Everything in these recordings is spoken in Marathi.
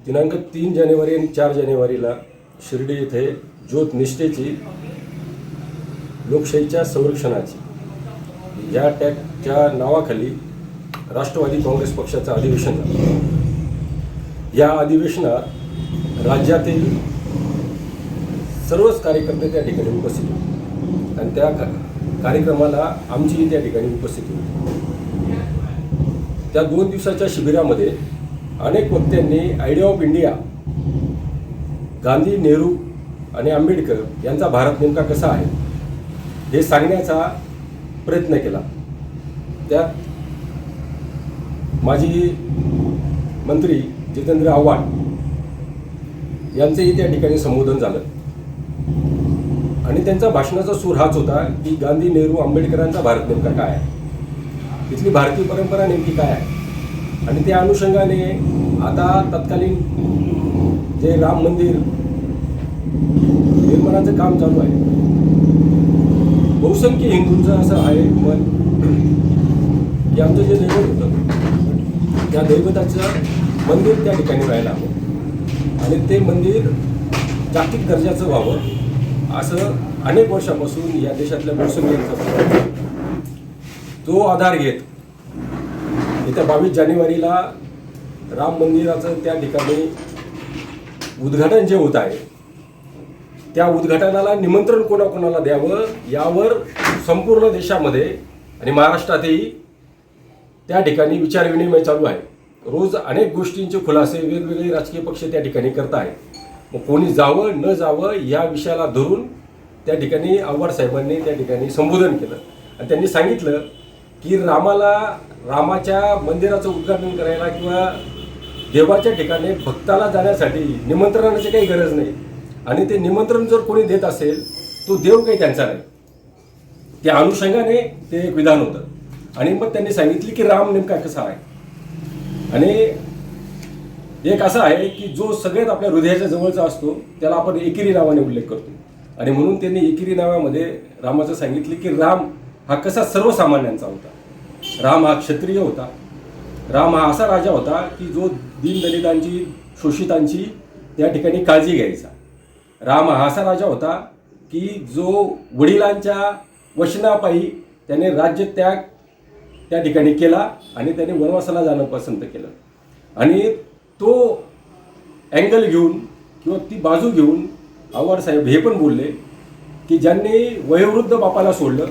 दिनांक 3 जानेवारी आणि 4 जानेवारीला शिर्डी येथे ज्योत निष्ठेची लोकशाहीच्या संरक्षणाची या टॅगच्या नावाखाली राष्ट्रवादी काँग्रेस पक्षाचं अधिवेशन झालं। या अधिवेशनात राज्यातील सर्वच कार्यकर्ते त्या ठिकाणी उपस्थित होते आणि त्या कार्यक्रमाला आमची त्या ठिकाणी उपस्थिती होती। त्या 2 दिवसाच्या शिबिरामध्ये अनेक वक्त्यांनी idea of India, Gandhi, Nehru आणि आंबेडकर यांचा भारत नेमका कसा आहे हे सांगण्याचा प्रयत्न केला। त्यात माजी मंत्री जितेंद्र आव्हाड यांचेही त्या ठिकाणी संबोधन झालं आणि त्यांचा भाषणाचा सूर हाच होता की गांधी, नेहरू, आंबेडकरांचा भारत नेमका काय आहे, इथली भारतीय परंपरा नेमकी काय आहे। आणि त्या अनुषंगाने आता तत्कालीन जे राम मंदिर निर्माणाचं काम चालू आहे, बहुसंख्य हिंदूंचं असं आहे मत की आमचं जे दैवत होतं त्या दैवताचं मंदिर त्या ठिकाणी व्हायला हवं आणि ते मंदिर जागतिक दर्जाचं व्हावं असं अनेक वर्षापासून या देशातल्या बहुसंख्यांचा तो आधार घेत येत्या 22 जानेवारीला राम मंदिराचं त्या ठिकाणी उद्घाटन जे होत आहे त्या उद्घाटनाला निमंत्रण कोणाकोणाला द्यावं यावर संपूर्ण देशामध्ये आणि महाराष्ट्रातही त्या ठिकाणी विचारविनिमय चालू आहे। रोज अनेक गोष्टींचे खुलासे वेगवेगळे राजकीय पक्ष त्या ठिकाणी करत आहेत। मग कोणी जावं न जावं या विषयाला धरून त्या ठिकाणी आव्हाड साहेबांनी त्या ठिकाणी संबोधन केलं आणि त्यांनी सांगितलं की रामाच्या मंदिराचं उद्घाटन करायला किंवा देवाच्या ठिकाणी भक्ताला जाण्यासाठी निमंत्रणाची काही गरज नाही आणि ते निमंत्रण जर कोणी देत असेल तो देव काही त्यांचा नाही। त्या अनुषंगाने ते एक विधान होतं आणि मग त्यांनी सांगितले की राम नेमका कसा आहे आणि एक असं आहे की जो सगळ्यात आपल्या हृदयाच्या जवळचा असतो त्याला आपण एकेरी नावाने उल्लेख करतो आणि म्हणून त्यांनी एकेरी नावामध्ये रामाचं सांगितले की राम हा कसा सर्वसामान्यांचा होता, राम हा क्षत्रिय होता, राम हा असा राजा होता की जो दीनदलितांची, शोषितांची त्या ठिकाणी काळजी घ्यायचा। राम हा असा राजा होता की जो वडिलांच्या वचनापायी त्याने राज्यत्याग त्या ठिकाणी केला आणि त्याने वनवासाला जाणं पसंत केलं आणि तो अँगल घेऊन किंवा ती बाजू घेऊन आव्हाड साहेब हे पण बोलले की ज्यांनी वयोवृद्ध बापाला सोडलं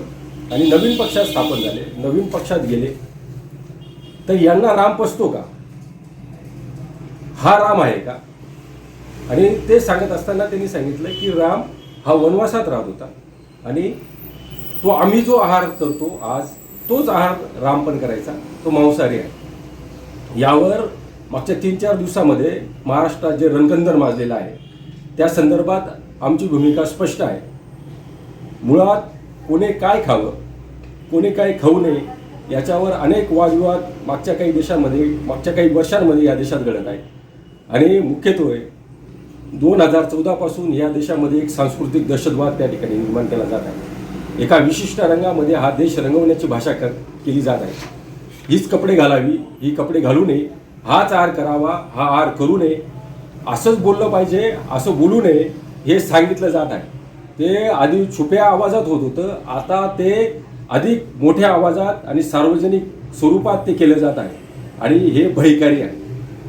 आणि नवीन पक्षात स्थापन झाले, नवीन पक्षात गेले तर यांना राम पसतो का, हा राम आहे का। आणि ते सांगत असताना त्यांनी सांगितलं की राम हा वनवासात राहत होता आणि तो आम्ही जो आहार करतो आज तोच आहार राम पण करायचा, तो मांसाहारी आहे। यावर मागच्या 3-4 दिवसामध्ये महाराष्ट्रात जे रणकंदर माजलेलं आहे त्या संदर्भात आमची भूमिका स्पष्ट आहे। मुळात कोणी काय खावं, कोणी काय खाऊ नये याच्यावर अनेक वादविवाद मागच्या काही वर्षांमध्ये या देशात घडत आहे आणि मुख्यत्वे 2014 पासून या देशामध्ये एक सांस्कृतिक दहशतवाद त्या ठिकाणी निर्माण केला जात आहे। एका विशिष्ट रंगामध्ये हा देश रंगवण्याची भाषा केली जात आहे। हीच कपडे घालावी, ही कपडे घालू नये, हाच आहार करावा, हा आहार करू नये, असंच बोललं पाहिजे, असं बोलू नये हे सांगितलं जात आहे। ते आधी छुप्या आवाजात होत होतं, आता ते अधिक मोठ्या आवाजात आणि सार्वजनिक स्वरूपात ते केलं जात आहे आणि हे भयकारी आहे।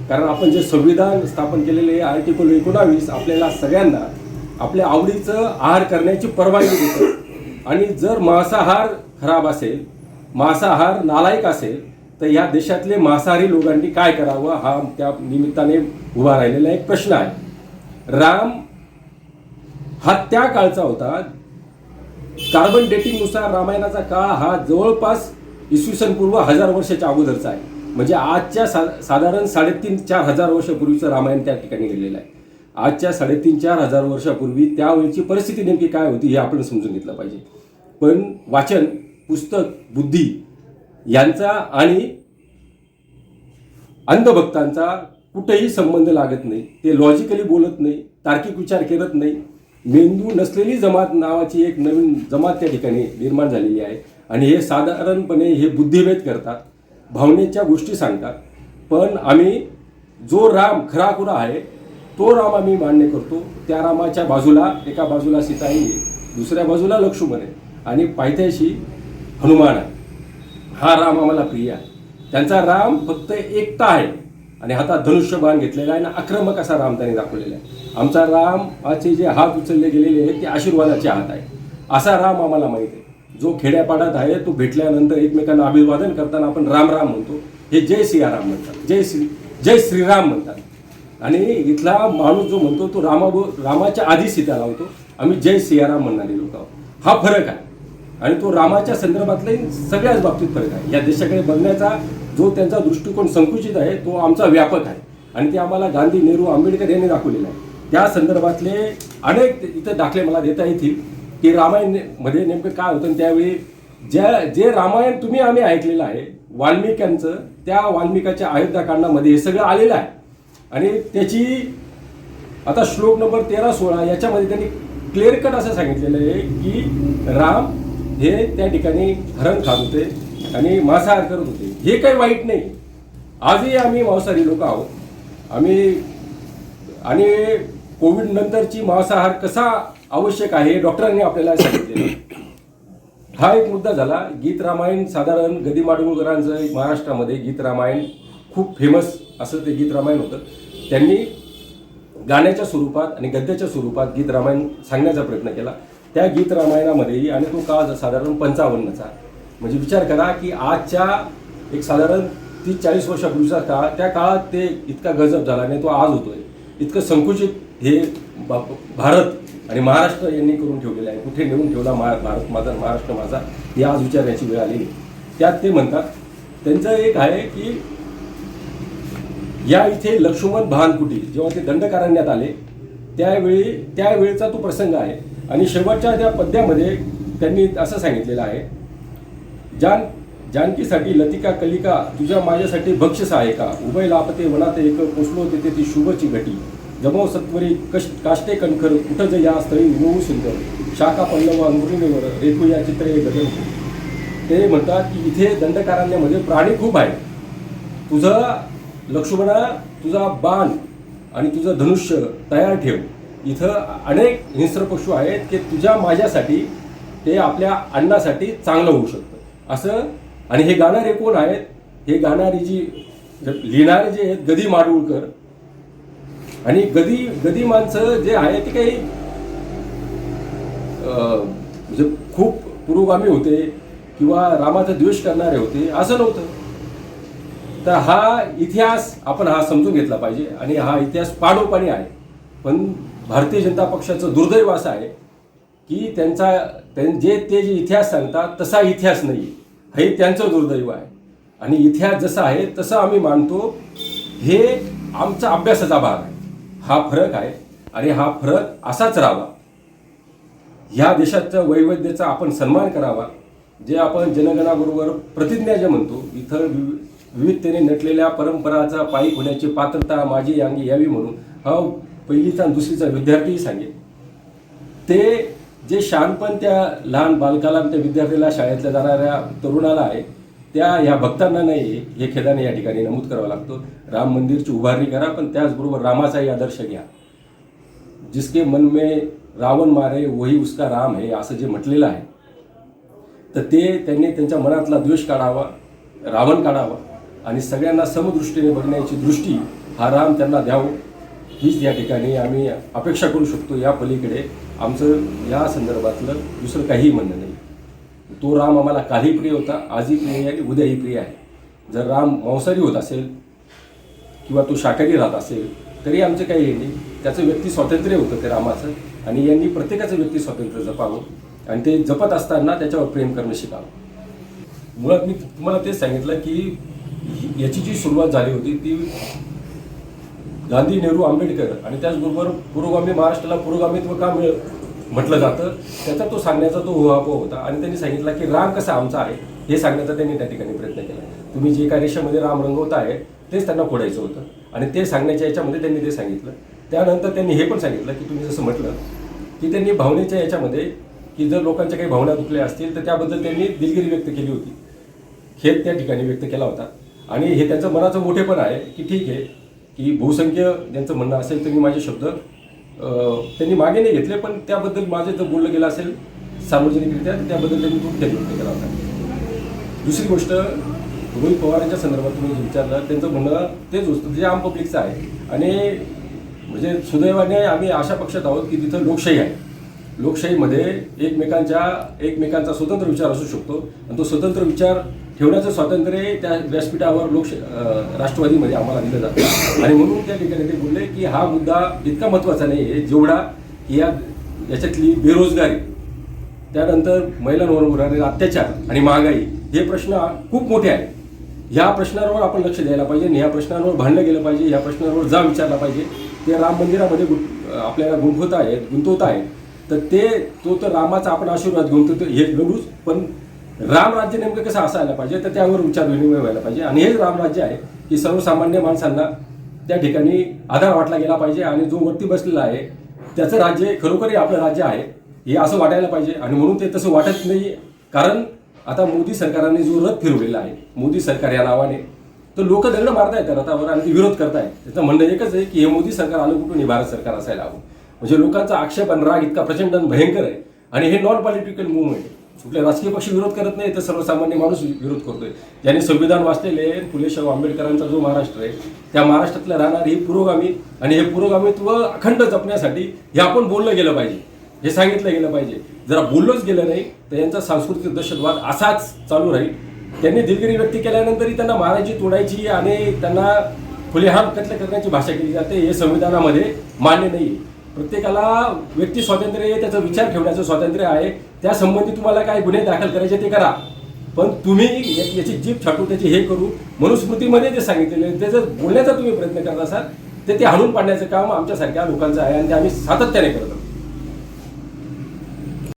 कारण आपण जे संविधान स्थापन केलेले आर्टिकल 19 आपल्याला सगळ्यांना आपल्या आवडीचं आहार करण्याची परवानगी देतं आणि जर मांसाहार खराब असेल, मांसाहार नालायक असेल तर या देशातले मांसाहारी लोकांनी काय करावं हा त्या निमित्ताने उभा राहिलेला एक प्रश्न आहे। राम हा त्या काळचा होता, कार्बन डेटिंगनुसार रामायणाचा काळ हा जवळपास इसवी पूर्व 1000 वर्षाच्या अगोदरचा आहे। म्हणजे आजच्या साधारण 3,500-4,000 हजार वर्षापूर्वीचं रामायण त्या ठिकाणी घडलेलं आहे। आजच्या 3,500-4,000 हजार वर्षापूर्वी त्यावेळची परिस्थिती नेमकी काय होती हे आपण समजून घेतलं पाहिजे। पण वाचन, पुस्तक, बुद्धी यांचा आणि अंधभक्तांचा कुठेही संबंध लागत नाही। ते लॉजिकली बोलत नाही, तार्किक विचार करत नाही। मेंदू नसलेली जमात नावाची एक नवीन जमात त्या ठिकाणी निर्माण झालेली आहे आणि हे साधारणपणे हे बुद्धिभेद करतात, भावनेच्या गोष्टी सांगतात। पण आम्ही जो राम खरा खुरा आहे तो राम आम्ही मान्य करतो. त्या रामाच्या बाजूला एका बाजूला सीताई आहे, दुसऱ्या बाजूला लक्ष्मण आहे आणि पायथ्याशी हनुमान आहे. हा राम आम्हाला प्रिय आहे. त्यांचा राम फक्त एकटा आहे आणि हातात धनुष्यबाण घेतलेला आहे आणि आक्रमक असा राम त्यांनी दाखवलेला आहे. आमचा रामाचे जे हात उचलले गेलेले आहेत ते आशीर्वादाचे हात आहे. असा राम आम्हाला माहीत आहे. जो खेड्यापाड्यात आहे तो भेटल्यानंतर एकमेकांना अभिवादन करताना आपण राम राम म्हणतो. हे जय सियाराम म्हणतात, जय श्रीराम म्हणतात. आणि इथला माणूस जो म्हणतो तो रामाच्या आधी सीता लावतो. आम्ही जय सियाराम म्हणणारे लोक आहोत. हा फरक आहे आणि तो रामाच्या संदर्भातलाही सगळ्याच बाबतीत फरक आहे. या देशाकडे बघण्याचा जो त्यांचा दृष्टिकोन संकुचित आहे तो आमचा व्यापक आहे आणि ते आम्हाला गांधी, नेहरू, आंबेडकर यांनी दाखवलेलं आहे. त्या संदर्भातले अनेक इथं दाखले मला देता येतील की रामायणमध्ये नेमकं काय होतं. त्यावेळी जे रामायण आम्ही ऐकलेलं आहे वाल्मिकांचं, त्या वाल्मिकाच्या अयोध्याकांडामध्ये हे सगळं आलेलं आहे आणि त्याची आता श्लोक नंबर 13-16 याच्यामध्ये त्यांनी क्लिअर कट असं सांगितलेलं आहे की राम हे त्या ठिकाणी हरण खात होते आणि मांसाहार करत होते. हे काही वाईट नाही. आजही आम्ही मांसाहारी लोक आहोत. आणि कोविड नंतरची मांसाहार कसा आवश्यक आहे डॉक्टरांनी आपल्याला सांगितलेलं. हा एक मुद्दा झाला. गीत रामायण साधारण गदी माडगुळकरांचं महाराष्ट्रामध्ये गीत रामायण खूप फेमस असं ते गीत रामायण होतं. त्यांनी गाण्याच्या स्वरूपात आणि गद्याच्या स्वरूपात गीत रामायण सांगण्याचा प्रयत्न केला. त्या गीत रामायणामध्येही आणि तो काळ साधारण 55चा, म्हणजे विचार करा की आजच्या एक साधारण 30-40 वर्षापूर्वीचा काळ, त्या काळात ते इतका गजब झाला आणि तो आज होतोय. इतकं संकुचित हे भारत आणि महाराष्ट्र यांनी करून ठेवलेलं आहे. कुठे नेऊन ठेवला भारत माझा, महाराष्ट्र माझा, ही आज विचारण्याची वेळ आलेली. त्यात ते म्हणतात, त्यांचं एक आहे की या इथे लक्ष्मण भानकुटी जेव्हा ते दंडकारण्यात आले त्यावेळेचा तो प्रसंग आहे. आणि शेवटच्या त्या पद्यामध्ये त्यांनी असं सांगितलेलं आहे, जानकीसाठी लतिका कलिका तुझ्या माझ्यासाठी बक्षस आहे का. उभय लापते वनात एक पोचलो तेथे ती शुभची घटी. जमव सत्वरी काष्टे कणखर कुठं या स्थळी विनवू सुंदर. शाखा पल्लव मुरीवर रेखू या चित्रे गगन. ते म्हणतात की इथे दंडकारण्यामध्ये प्राणी खूप आहेत. तुझं लक्ष्मणा तुझा बाण आणि तुझं धनुष्य तयार ठेव. इथं अनेक हिंस्र पशु आहेत की तुझ्या माझ्यासाठी ते आपल्या अन्नासाठी चांगलं होऊ शकतं असं. आणि हे गाणारे कोण आहेत. हे गाणारी जी लिहिणारे जे आहेत गदी माडगुळकर. आणि गदी माणसं जे आहे ते काही म्हणजे खूप पुरोगामी होते किंवा रामाचा द्वेष करणारे होते असं नव्हतं. तर हा इतिहास आपण समजून घेतला पाहिजे आणि हा इतिहास पाडोपाणी आहे. पण भारतीय जनता पक्षाचं दुर्दैव असं आहे की ते जे इतिहास सांगतात तसा इतिहास नाही. हे त्यांचं दुर्दैव आहे. आणि इतिहास जसा आहे तसं आम्ही मानतो. हे आमचा अभ्यासाचा भाग आहे. हा फरक आहे आणि हा फरक असाच राहावा. ह्या देशाच्या वैविध्याचा आपण सन्मान करावा. जे आपण जनगणाबरोबर प्रतिज्ञा जे म्हणतो, इथं विविधतेने नटलेल्या परंपराचा पायी होण्याची पात्रता माझी अंगी यावी म्हणून हा पहिलीचा आणि दुसरीचा विद्यार्थीही सांगेल. ते जे शहाणपण त्या लहान बालकाला त्या विद्यार्थ्याला शाळेतल्या जाणाऱ्या तरुणाला आहे त्या ह्या भक्तांना नाही, हे खेदाने या ठिकाणी नमूद करावं लागतं. राम मंदिरची उभारणी करा पण त्याचबरोबर रामाचाही आदर्श घ्या. जिसके मन में रावण मारे वही उसका राम है असं जे म्हटलेलं आहे, तर ते त्यांनी त्यांच्या मनातला द्वेष काढावा, रावण काढावा आणि सगळ्यांना समदृष्टीने बघण्याची दृष्टी हा राम त्यांना द्यावं, हीच या ठिकाणी आम्ही अपेक्षा करू शकतो. या पलीकडे आमचं या संदर्भातलं दुसरं काहीही म्हणणं नाही. तो राम आम्हाला कालही प्रिय होता, आजही प्रिय आहे आणि उद्याही प्रिय आहे. जर राम मांसाहारी होत असेल किंवा तो शाकाहारी राहत असेल तरी आमचं काही हे नाही. त्याचं व्यक्ती स्वातंत्र्य होतं ते रामाचं आणि यांनी प्रत्येकाचं व्यक्ती स्वातंत्र्य जपावं आणि ते जपत असताना त्याच्यावर प्रेम करणं शिकावं. मुळात मी तुम्हाला तेच सांगितलं की याची जी सुरुवात झाली होती ती गांधी, नेहरू, आंबेडकर आणि त्याचबरोबर पुरोगामी महाराष्ट्राला पुरोगामित्व का म्हटलं जातं त्याचा तो सांगण्याचा तो उहापोह होता. आणि त्यांनी सांगितलं की राम कसा आमचा आहे हे सांगण्याचा त्यांनी त्या ठिकाणी प्रयत्न केला. तुम्ही जे एका रेषेमध्ये राम रंगवत आहे तेच त्यांना फोडायचं होतं आणि ते सांगण्याच्या याच्यामध्ये त्यांनी ते सांगितलं. त्यानंतर त्यांनी हे पण सांगितलं की तुम्ही जसं म्हटलं की त्यांनी भावनेच्या याच्यामध्ये की जर लोकांच्या काही भावना दुखल्या असतील तर त्याबद्दल त्यांनी दिलगिरी व्यक्त केली होती, खेद त्या ठिकाणी व्यक्त केला होता. आणि हे त्यांचं मनाचं मोठेपण आहे की ठीक आहे की बहुसंख्य ज्यांचं म्हणणं असेल तर मी माझे शब्द त्यांनी मागे नाही घेतले, पण त्याबद्दल माझे जर बोललं गेलं असेल सार्वजनिकरित्या तर त्याबद्दल त्यांनी खूप व्यक्त केला होता. दुसरी गोष्ट, रोहित पवारांच्या संदर्भात तुम्ही जे विचारलं त्यांचं म्हणणं तेच होतं जे आम पब्लिकचं आहे. आणि म्हणजे सुदैवाने आम्ही अशा पक्षात आहोत की तिथं लोकशाही आहे. लोकशाहीमध्ये एकमेकांचा स्वतंत्र विचार असू शकतो आणि तो स्वतंत्र विचार ठेवण्याचं स्वातंत्र्य त्या व्यासपीठावर राष्ट्रवादीमध्ये आम्हाला दिलं जातं. आणि म्हणून त्या ठिकाणी ते बोलले की हा मुद्दा इतका महत्त्वाचा नाही आहे जेवढा की याच्यातली बेरोजगारी, त्यानंतर महिलांवर होणारे अत्याचार आणि महागाई हे प्रश्न खूप मोठे आहेत. ह्या प्रश्नांवर आपण लक्ष द्यायला पाहिजे, ह्या प्रश्नांवर भांडलं गेलं पाहिजे, ह्या प्रश्नांवर जा विचारला पाहिजे. ते राम मंदिरामध्ये आपल्याला गुंतवत आहेत तर तो तर रामाचा आपण आशीर्वाद गुंतवतो हे गरूच, पण राम राज्य नेमकं कसं असायला पाहिजे तर त्यावर विचार विनिमय व्हायला पाहिजे. आणि हेच राम राज्य आहे की सर्वसामान्य माणसांना त्या ठिकाणी आधार वाटला गेला पाहिजे आणि जो वरती बसलेला आहे त्याचं राज्य खरोखरही आपलं राज्य आहे हे असं वाटायला पाहिजे. आणि म्हणून ते तसं वाटत नाही, कारण आता मोदी सरकारने जो रथ फिरवलेला आहे मोदी सरकार या नावाने, तर लोक दगड मारतायत त्या रथावर आणि ते विरोध करतायत. त्याचं म्हणणं एकच आहे की हे मोदी सरकार आलं कुठून, हे भारत सरकार असायला हवं. म्हणजे लोकांचा आक्षेप आणि राग इतका प्रचंड आणि भयंकर आहे. आणि हे नॉन पॉलिटिकल मूवमेंट, कुठले राजकीय पक्ष विरोध करत नाही तर सर्वसामान्य माणूस विरोध करतोय. ज्याने संविधान वाचलेले फुले शाहू आंबेडकरांचा जो महाराष्ट्र आहे त्या महाराष्ट्रातल्या राहणारी ही पुरोगामी आणि हे पुरोगामित्व अखंड जपण्यासाठी हे आपण बोललं गेलं पाहिजे, हे सांगितलं गेलं पाहिजे. जरा बोललोच गेलं नाही तर यांचा सांस्कृतिक दहशतवाद असाच चालू राहील. त्यांनी दिलगिरी व्यक्त केल्यानंतरही त्यांना मारायची, तोडायची आणि त्यांना खुलेआम कत्ल करण्याची भाषा केली जाते. हे संविधानामध्ये मान्य नाही. प्रत्येकाला व्यक्ती स्वातंत्र्य आहे, त्याचा विचार ठेवण्याचं स्वातंत्र्य आहे. त्या संबंधी तुम्हाला काय गुन्हे दाखल करायचे ते करा, पण तुम्ही याची जीभ छाटू, त्याची हे करू, मनुस्मृतीमध्ये जे सांगितलेले ते जर बोलण्याचा तुम्ही प्रयत्न करत असाल तर ते हाणून पाडण्याचं काम आमच्यासारख्या लोकांचं आहे आणि ते आम्ही सातत्याने करत आहोत.